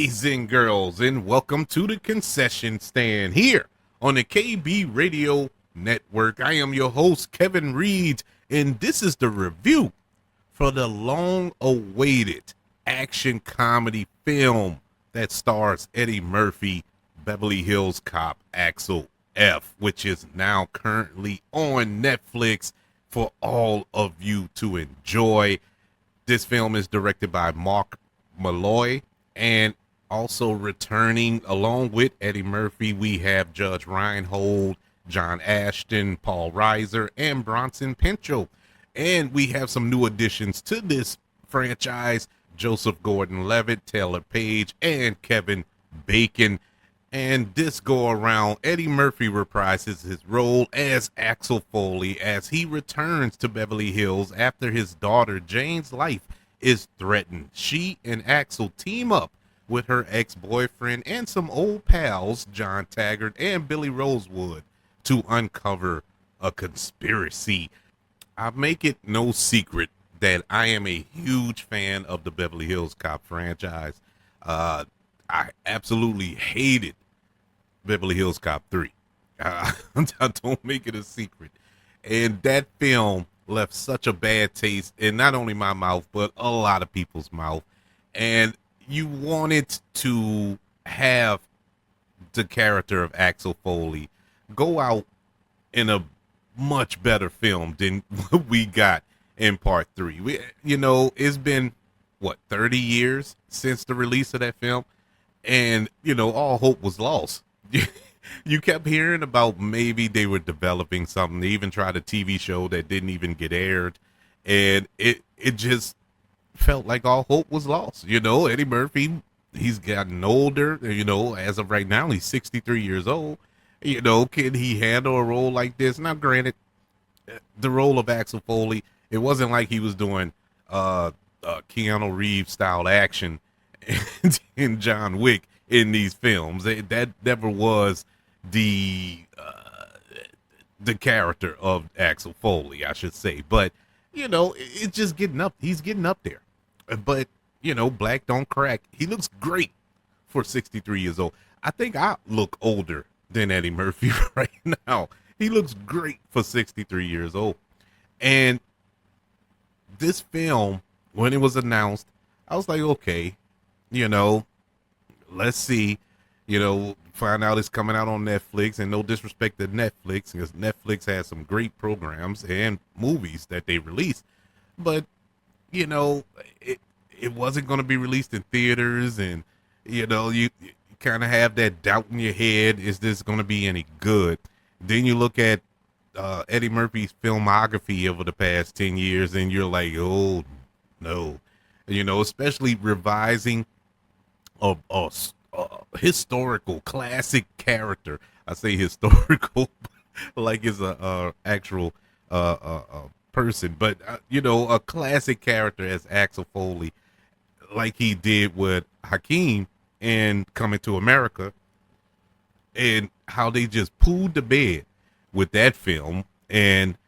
boys and girls, and welcome to the concession stand here on the KB Radio Network. I am your host, Kevin Reed, and this is the review for the long-awaited action comedy film that stars Eddie Murphy, Beverly Hills Cop, Axel F, which is now currently on Netflix for all of you to enjoy. This film is directed by Mark Malloy, and also returning along with Eddie Murphy, we have Judge Reinhold, John Ashton, Paul Reiser, and Bronson Pinchot. And we have some new additions to this franchise: Joseph Gordon-Levitt, Taylor Page, and Kevin Bacon. And this go around, Eddie Murphy reprises his role as Axel Foley as he returns to Beverly Hills after his daughter Jane's life is threatened. She and Axel team up with her ex-boyfriend and some old pals, John Taggart and Billy Rosewood, to uncover a conspiracy. I make it no secret that I am a huge fan of the Beverly Hills Cop franchise. I absolutely hated Beverly Hills Cop 3. I don't make it a secret. And that film left such a bad taste in not only my mouth, but a lot of people's mouth. And you wanted to have the character of Axel Foley go out in a much better film than what we got in part 3. It's been, 30 years since the release of that film? And, all hope was lost. You kept hearing about maybe they were developing something. They even tried a TV show that didn't even get aired. And it just felt like all hope was lost. Eddie Murphy, he's gotten older. As of right now, he's 63 years old. Can he handle a role like this? Now, granted, the role of Axel Foley, it wasn't like he was doing Keanu Reeves style action in John Wick in these films. That never was the character of Axel Foley, I should say. But it's just getting up. He's getting up there. But black don't crack. He looks great for 63 years old. I think I look older than Eddie Murphy right now. He looks great for 63 years old. And this film, when it was announced, I was like, okay, let's see, find out it's coming out on Netflix. And no disrespect to Netflix, because Netflix has some great programs and movies that they release. But, it wasn't going to be released in theaters. And, you kind of have that doubt in your head. Is this going to be any good? Then you look at Eddie Murphy's filmography over the past 10 years, and you're like, oh, no. Especially revising a historical classic character. I say historical like it's a actual person, but a classic character as Axel Foley, like he did with Hakeem in Coming to America, and how they just pulled the bed with that film. And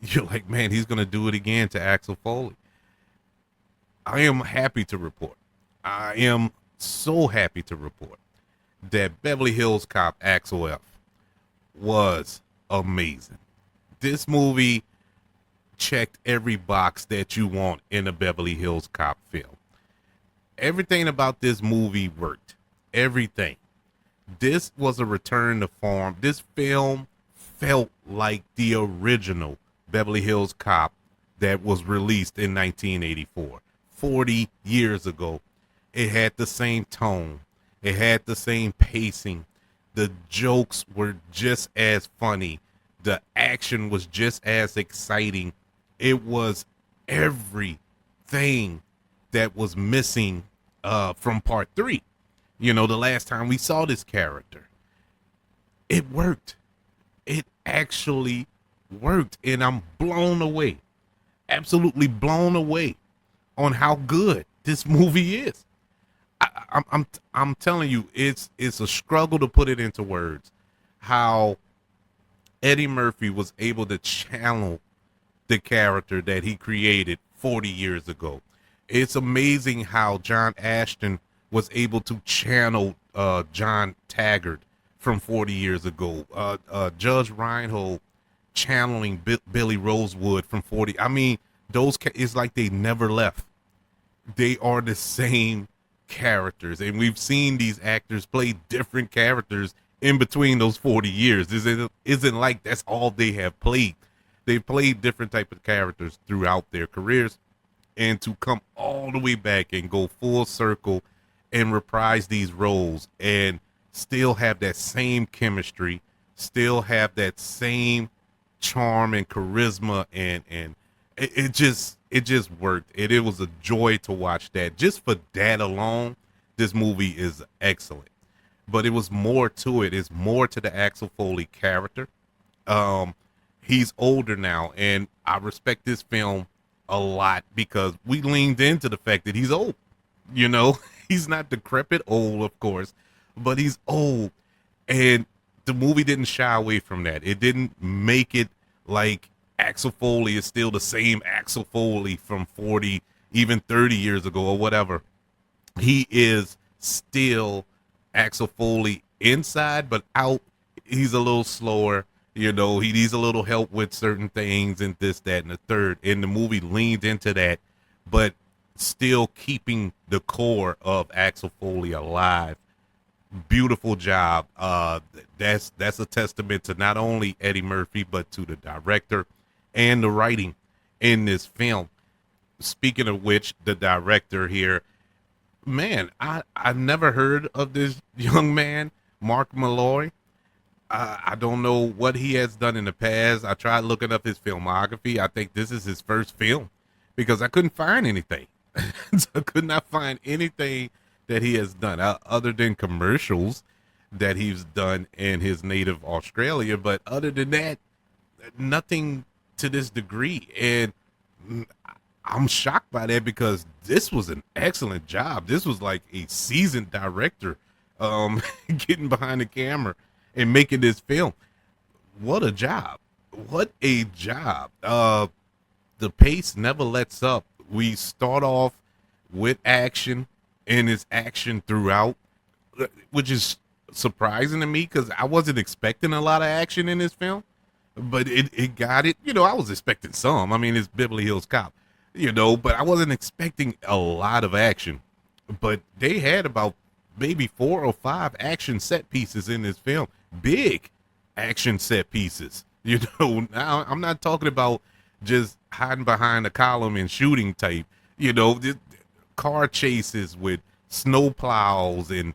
you're like, man, he's gonna do it again to Axel Foley. I am happy to report, I am so happy to report that Beverly Hills Cop Axel F was amazing. This movie checked every box that you want in a Beverly Hills Cop film. Everything about this movie worked. Everything. This was a return to form. This film felt like the original Beverly Hills Cop that was released in 1984. 40 years ago. It had the same tone. It had the same pacing. The jokes were just as funny. The action was just as exciting. It was everything that was missing from part 3. The last time we saw this character. It worked. It actually worked. And I'm blown away. Absolutely blown away on how good this movie is. I'm telling you, it's a struggle to put it into words. How Eddie Murphy was able to channel the character that he created 40 years ago. It's amazing how John Ashton was able to channel John Taggart from 40 years ago. Judge Reinhold channeling Billy Rosewood from 40. I mean, it's like they never left. They are the same characters, and we've seen these actors play different characters in between those 40 years. Isn't like that's all they have played. They've played different type of characters throughout their careers, and to come all the way back and go full circle and reprise these roles and still have that same chemistry, still have that same charm and charisma, and it just worked. It was a joy to watch that. Just for that alone, this movie is excellent. But it was more to it. It's more to the Axel Foley character. He's older now, and I respect this film a lot because we leaned into the fact that he's old. You know, he's not decrepit old, of course, but he's old. And the movie didn't shy away from that. It didn't make it like Axel Foley is still the same Axel Foley from 40, even 30 years ago or whatever. He is still Axel Foley inside, but out, he's a little slower. You know, he needs a little help with certain things and this, that, and the third. And the movie leaned into that, but still keeping the core of Axel Foley alive. Beautiful job. That's a testament to not only Eddie Murphy, but to the director and the writing in this film. Speaking of which, the director here, man, I've never heard of this young man, Mark Malloy. I don't know what he has done in the past. I tried looking up his filmography. I think this is his first film because I couldn't find anything. I could not find anything that he has done other than commercials that he's done in his native Australia. But other than that, nothing to this degree. And I'm shocked by that because this was an excellent job. This was like a seasoned director getting behind the camera and making this film. What a job. What a job. The pace never lets up. We start off with action, and it's action throughout, which is surprising to me because I wasn't expecting a lot of action in this film, but it got it. You know, I was expecting some. I mean, it's Beverly Hills Cop, you know, but I wasn't expecting a lot of action. But they had about maybe 4 or 5 action set pieces in this film. Big action set pieces. You know, now I'm not talking about just hiding behind a column and shooting type, you know, car chases with snow plows and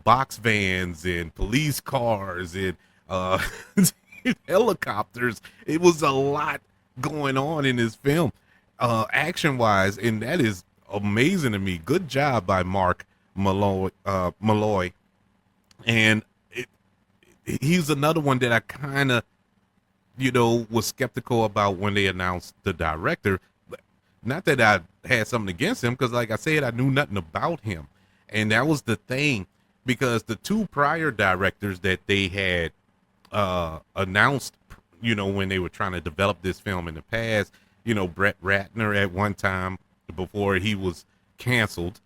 box vans and police cars and helicopters. It was a lot going on in this film, action wise, and that is amazing to me. Good job by Mark Malloy. And he's another one that I kind of, you know, was skeptical about when they announced the director. Not that I had something against him, because like I said, I knew nothing about him. And that was the thing, because the 2 prior directors that they had announced, you know, when they were trying to develop this film in the past, you know, Brett Ratner at one time before he was canceled.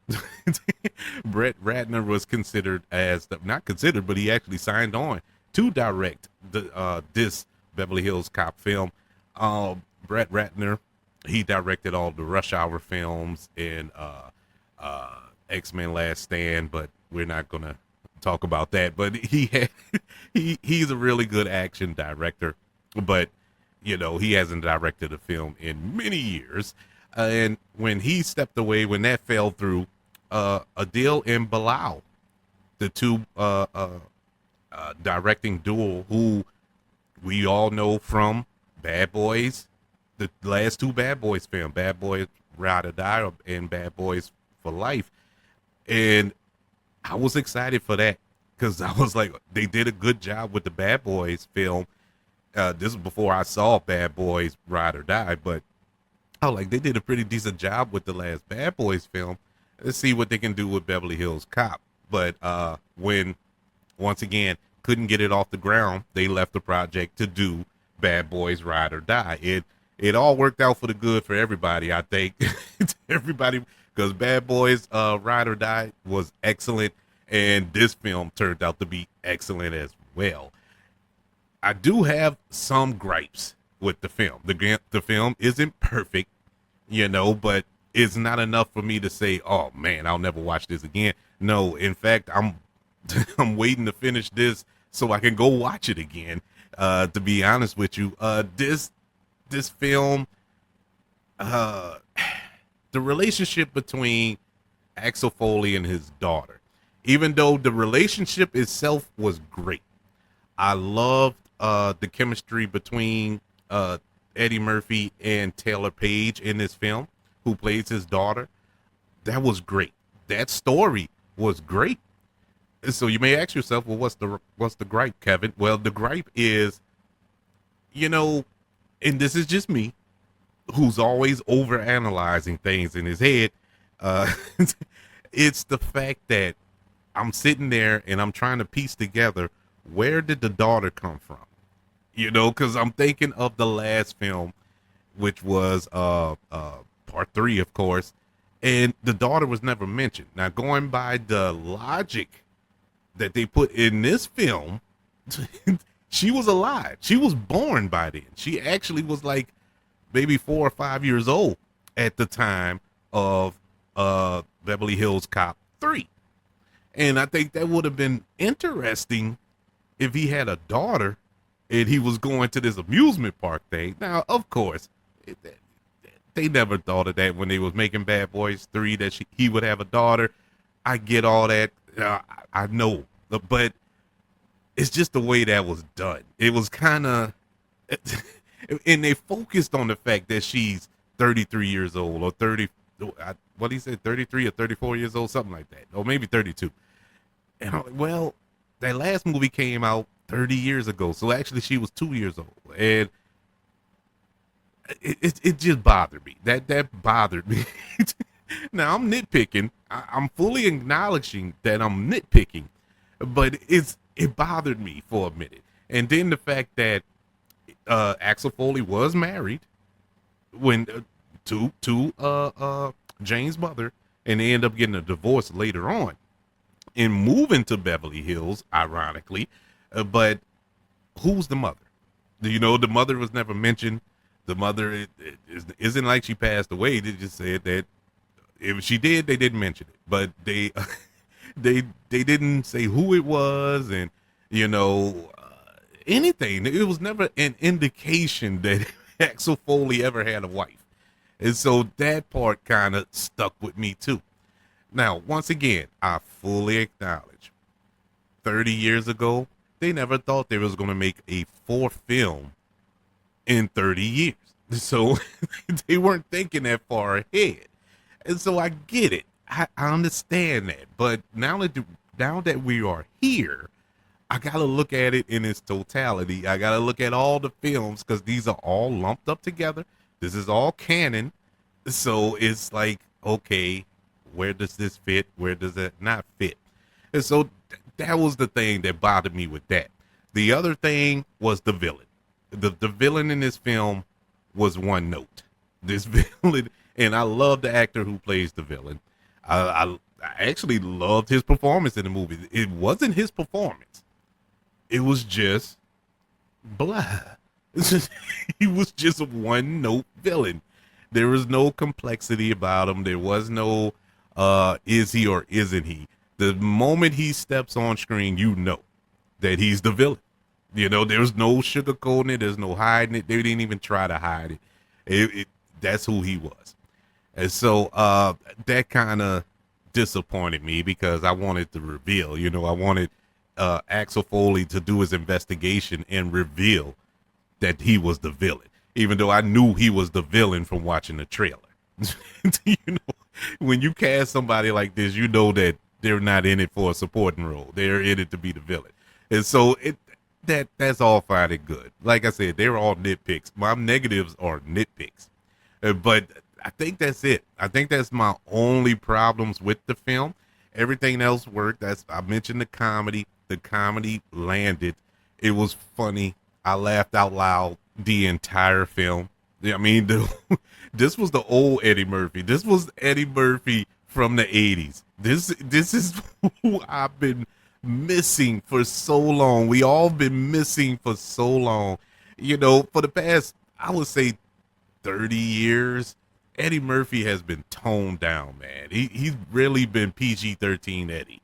Brett Ratner was considered as not considered, but he actually signed on to direct this Beverly Hills Cop film. Brett Ratner, he directed all the Rush Hour films and X-Men Last Stand, but we're not gonna talk about that. But he's a really good action director, but you know, he hasn't directed a film in many years. And when he stepped away, when that fell through, Adil and Bilal, the 2 directing duo who we all know from Bad Boys, the last 2 Bad Boys film, Bad Boys Ride or Die and Bad Boys for Life. And I was excited for that because I was like, they did a good job with the Bad Boys film. This was before I saw Bad Boys Ride or Die, but I was like, they did a pretty decent job with the last Bad Boys film. Let's see what they can do with Beverly Hills Cop. But when, once again, couldn't get it off the ground, they left the project to do Bad Boys Ride or Die. It all worked out for the good for everybody, I think. Everybody because Bad Boys Ride or Die was excellent, and this film turned out to be excellent as well. I do have some gripes with the film. The film isn't perfect, but it's not enough for me to say, "Oh man, I'll never watch this again." No, in fact, I'm I'm waiting to finish this so I can go watch it again. To be honest with you, this film, uh, the relationship between Axel Foley and his daughter, even though the relationship itself was great, I loved the chemistry between Eddie Murphy and Taylor Page in this film, who plays his daughter. That was great. That story was great. So you may ask yourself, well, what's the gripe, Kevin? Well, the gripe is, and this is just me, who's always over analyzing things in his head. Uh, it's the fact that I'm sitting there and I'm trying to piece together, where did the daughter come from? Because I'm thinking of the last film, which was part 3, of course, and the daughter was never mentioned. Now, going by the logic that they put in this film, she was alive. She was born by then. She actually was like maybe 4 or 5 years old at the time of Beverly Hills Cop 3. And I think that would have been interesting if he had a daughter and he was going to this amusement park thing. Now, of course, they never thought of that when they was making Bad Boys 3, that he would have a daughter. I get all that. I know, but it's just the way that was done. It was kind of, and they focused on the fact that she's 33 years old or 30, what he said, 33 or 34 years old, something like that, or maybe 32. And I'm like, well, that last movie came out 30 years ago, so actually she was 2 years old, and it just bothered me. That bothered me. Now I'm nitpicking. I'm fully acknowledging that I'm nitpicking, but it bothered me for a minute. And then the fact that Axel Foley was married when to Jane's mother, and they end up getting a divorce later on and moving to Beverly Hills, ironically. But who's the mother? The mother was never mentioned. The mother isn't like she passed away. They just said that if she did, they didn't mention it, but they didn't say who it was, and anything. It was never an indication that Axel Foley ever had a wife, and so that part kind of stuck with me too. Now, once again, I fully acknowledge 30 years ago, they never thought they was going to make a 4th film in 30 years. So they weren't thinking that far ahead. And so I get it. I understand that. But now that we are here, I got to look at it in its totality. I got to look at all the films, because these are all lumped up together. This is all canon. So it's like, okay, where does this fit? Where does it not fit? And so that was the thing that bothered me with that. The other thing was the villain. The villain in this film was one note. This villain, and I love the actor who plays the villain. I actually loved his performance in the movie. It wasn't his performance. It was just blah. He was just a one note villain. There was no complexity about him. There was no is he or isn't he. The moment he steps on screen, you know that he's the villain. There's no sugarcoating it. There's no hiding it. They didn't even try to hide it. That's who he was. And so that kind of disappointed me, because I wanted the reveal. I wanted Axel Foley to do his investigation and reveal that he was the villain, even though I knew he was the villain from watching the trailer. When you cast somebody like this, you know that they're not in it for a supporting role. They're in it to be the villain. And so that's all fine and good. Like I said, they're all nitpicks. My negatives are nitpicks. But I think that's it. I think that's my only problems with the film. Everything else worked. I mentioned the comedy. The comedy landed. It was funny. I laughed out loud the entire film. I mean, this was the old Eddie Murphy. This was Eddie Murphy from the 80s. This is who I've been missing for so long. We all been missing for so long. You know, for the past, I would say 30 years, Eddie Murphy has been toned down, man. He's really been PG-13 Eddie.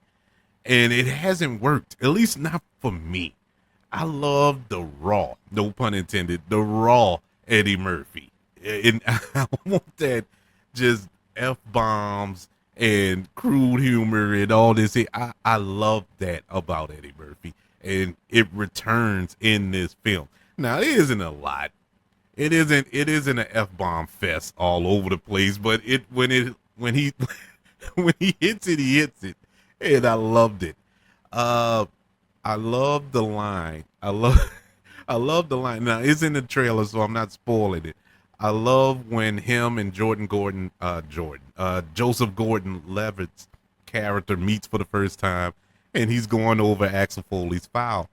And it hasn't worked, at least not for me. I love the raw, no pun intended, the raw Eddie Murphy. And I want that just F-bombs and crude humor and all this. I love that about Eddie Murphy. And it returns in this film. Now, it isn't a lot. It isn't an F-bomb fest all over the place, but when he when he hits it, he hits it. And I loved it. I love the line. I love the line. Now it's in the trailer, so I'm not spoiling it. I love when him and Joseph Gordon-Levitt's character meets for the first time, and he's going over Axel Foley's file,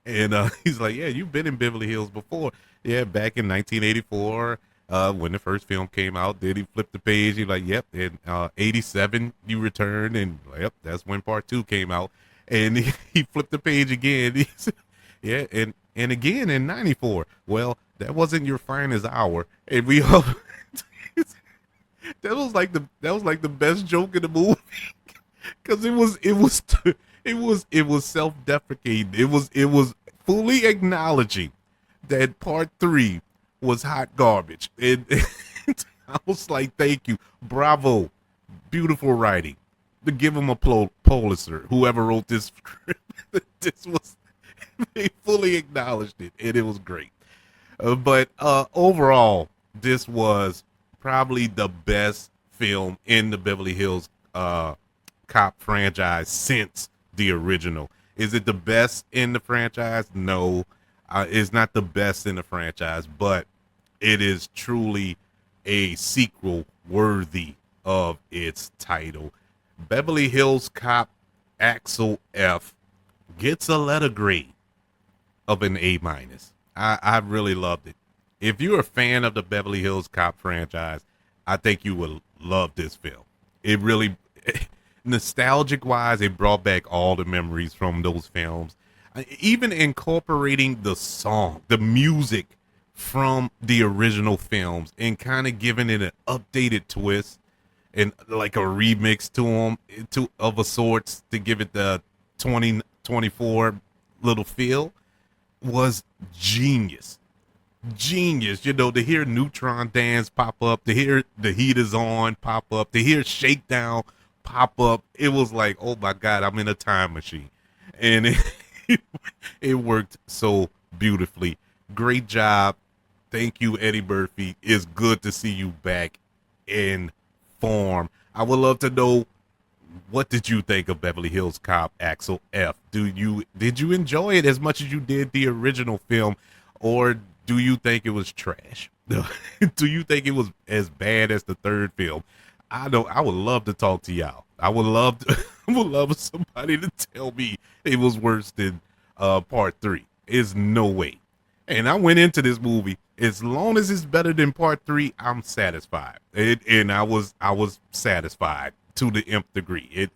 and he's like, "Yeah, you've been in Beverly Hills before. Yeah, back in 1984." When the first film came out, then he flipped the page. He's like, "Yep." In 87, you returned, and yep, that's when part 2 came out. And he flipped the page again. He said, yeah, and again in 94. Well, that wasn't your finest hour, and we all that was like the best joke in the movie because it was self-deprecating. It was fully acknowledging that part 3 was hot garbage, and I was like, thank you, bravo, beautiful writing. To give him a Pulitzer, whoever wrote this script. This was, they fully acknowledged it, and it was great. But overall, this was probably the best film in the Beverly Hills Cop franchise since the original. Is it the best in the franchise? No, it's not the best in the franchise, but it is truly a sequel worthy of its title. Beverly Hills Cop Axel F gets a letter grade of an A-. I really loved it. If you're a fan of the Beverly Hills Cop franchise, I think you will love this film. It really, nostalgic wise, it brought back all the memories from those films. Even incorporating the song, the music from the original films and kind of giving it an updated twist. And like a remix to them, of a sorts, to give it the 2024 little feel, was genius. Genius, you know, to hear Neutron Dance pop up, to hear The Heat Is On pop up, to hear Shakedown pop up, it was like, oh my God, I'm in a time machine. And it worked so beautifully. Great job. Thank you, Eddie Murphy. It's good to see you back in form. I would love to know, what did you think of Beverly Hills Cop Axel F? Did you enjoy it as much as you did the original film, or do you think it was trash? Do you think it was as bad as the third film? I would love to talk to y'all. I would love somebody to tell me it was worse than part 3. It's no way. And I went into this movie, as long as it's better than part 3, I'm satisfied. And I was satisfied to the nth degree. It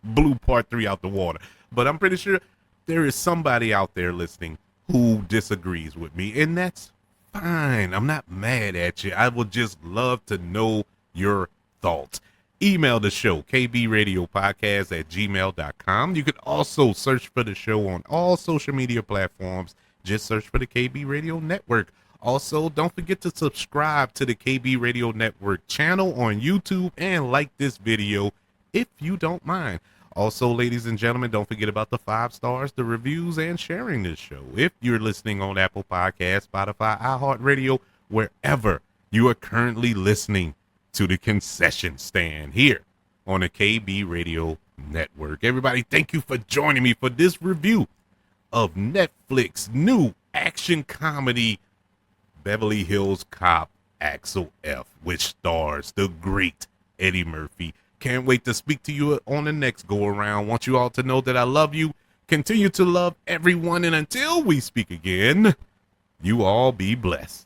blew part 3 out the water. But I'm pretty sure there is somebody out there listening who disagrees with me, and that's fine. I'm not mad at you. I would just love to know your thoughts. Email the show, kbradiopodcast@gmail.com. You can also search for the show on all social media platforms. Just search for the KB Radio Network. Also, don't forget to subscribe to the KB Radio Network channel on YouTube and like this video if you don't mind. Also, ladies and gentlemen, don't forget about the 5 stars, the reviews, and sharing this show. If you're listening on Apple Podcasts, Spotify, iHeartRadio, wherever you are currently listening to the concession stand here on the KB Radio Network. Everybody, thank you for joining me for this review of Netflix new action comedy Beverly Hills Cop Axel F, which stars the great Eddie Murphy. Can't wait to speak to you on the next go around. Want you all to know that I love you. Continue to love everyone, and until we speak again, you all be blessed.